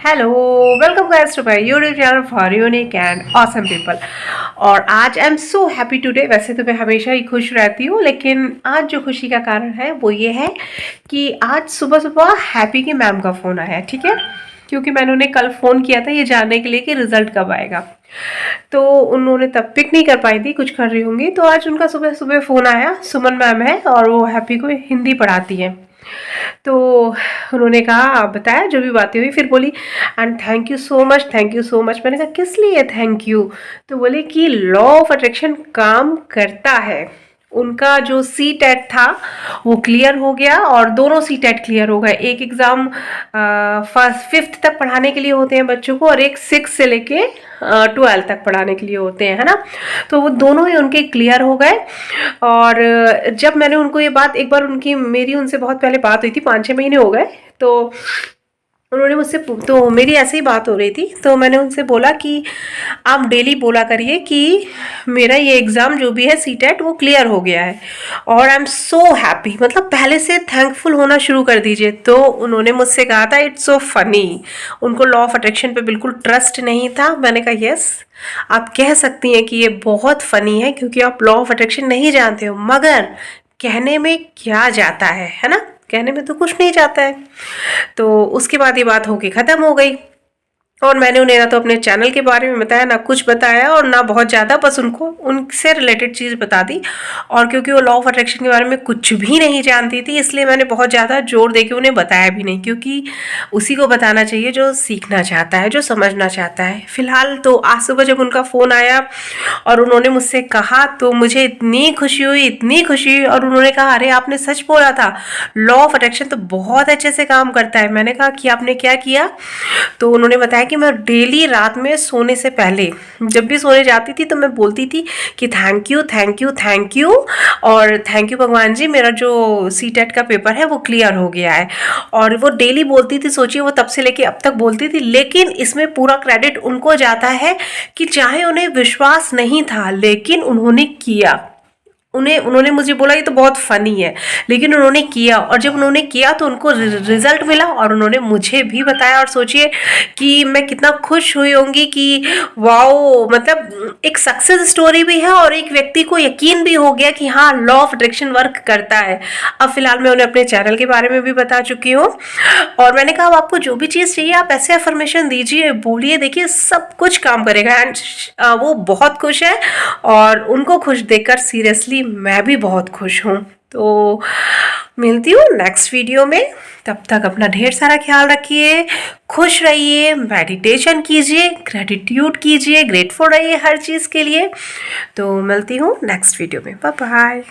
Hello, welcome guys to my YouTube channel for unique and awesome people. और आज I am so happy today. वैसे तो मैं हमेशा ही खुश रहती हूँ, लेकिन आज जो खुशी का कारण है वो ये है कि आज सुबह सुबह हैप्पी की मैम का फ़ोन आया है। ठीक है, क्योंकि मैंने उन्हें कल फ़ोन किया था ये जानने के लिए कि रिज़ल्ट कब आएगा, तो उन्होंने तब पिक नहीं कर पाई थी, कुछ कर रही होंगी। तो आज उनका सुबह सुबह फ़ोन आया। सुमन मैम है और वो हैप्पी को हिंदी पढ़ाती है। तो उन्होंने कहा, आप बताया जो भी बातें हुई। फिर बोली and thank you so much, thank you so much. मैंने कहा किस लिए थैंक यू? तो बोले कि लॉ ऑफ अट्रैक्शन काम करता है। उनका जो सी टेट था वो क्लियर हो गया और दोनों सी टेट क्लियर हो गए। एक एग्ज़ाम फर्स्ट फिफ्थ तक पढ़ाने के लिए होते हैं बच्चों को, और एक सिक्स से लेके 12 तक पढ़ाने के लिए होते हैं, है ना। तो वो दोनों ही उनके क्लियर हो गए। और जब मैंने उनको ये बात, एक बार मेरी उनसे बहुत पहले बात हुई थी, 5-6 महीने हो गए। तो उन्होंने मुझसे, तो मेरी ऐसे ही बात हो रही थी, तो मैंने उनसे बोला कि आप डेली बोला करिए कि मेरा ये एग्ज़ाम जो भी है सी टेट वो क्लियर हो गया है और आई एम सो हैप्पी, मतलब पहले से थैंकफुल होना शुरू कर दीजिए। तो उन्होंने मुझसे कहा था इट्स सो फनी, उनको लॉ ऑफ अट्रैक्शन पे बिल्कुल ट्रस्ट नहीं था। मैंने कहा यस, आप कह सकती हैं कि ये बहुत फ़नी है क्योंकि आप लॉ ऑफ अट्रैक्शन नहीं जानते हो, मगर कहने में क्या जाता है ना, कहने में तो कुछ नहीं जाता है। तो उसके बाद ये बात होके ख़त्म हो गई। और मैंने उन्हें ना तो अपने चैनल के बारे में बताया, ना कुछ बताया, और ना बहुत ज़्यादा, बस उनको उनसे रिलेटेड चीज़ बता दी। और क्योंकि वो लॉ ऑफ अट्रैक्शन के बारे में कुछ भी नहीं जानती थी, इसलिए मैंने बहुत ज़्यादा जोर दे के उन्हें बताया भी नहीं, क्योंकि उसी को बताना चाहिए जो सीखना चाहता है, जो समझना चाहता है। फिलहाल तो आज सुबह जब उनका फ़ोन आया और उन्होंने मुझसे कहा तो मुझे इतनी खुशी हुई, इतनी खुशी हुई। और उन्होंने कहा अरे आपने सच बोला था, लॉ ऑफ अट्रैक्शन तो बहुत अच्छे से काम करता है। मैंने कहा कि आपने क्या किया? तो उन्होंने बताया कि मैं डेली रात में सोने से पहले, जब भी सोने जाती थी तो मैं बोलती थी कि thank you thank you thank you, और थैंक यू भगवान जी, मेरा जो सी टेट का पेपर है वो क्लियर हो गया है। और वो डेली बोलती थी। सोचिए, वो तब से लेके अब तक बोलती थी। लेकिन इसमें पूरा क्रेडिट उनको जाता है कि चाहे उन्हें विश्वास नहीं था, लेकिन उन्होंने किया। उन्होंने मुझे बोला ये तो बहुत फ़नी है, लेकिन उन्होंने किया। और जब उन्होंने किया तो उनको रिजल्ट मिला और उन्होंने मुझे भी बताया। और सोचिए कि मैं कितना खुश हुई होंगी कि वाओ, मतलब एक सक्सेस स्टोरी भी है और एक व्यक्ति को यकीन भी हो गया कि हाँ, लॉ ऑफ अट्रैक्शन वर्क करता है। अब फिलहाल मैं उन्हें अपने चैनल के बारे में भी बता चुकी हूँ। और मैंने कहा आपको जो भी चीज़ चाहिए आप ऐसे अफर्मेशन दीजिए, बोलिए, देखिए सब कुछ काम करेगा। एंड वो बहुत खुश है और उनको खुश देखकर सीरियसली मैं भी बहुत खुश हूँ। तो मिलती हूँ नेक्स्ट वीडियो में, तब तक अपना ढेर सारा ख्याल रखिए, खुश रहिए, मेडिटेशन कीजिए, ग्रेटिट्यूड कीजिए, ग्रेटफुल रहिए हर चीज़ के लिए। तो मिलती हूँ नेक्स्ट वीडियो में। Bye bye.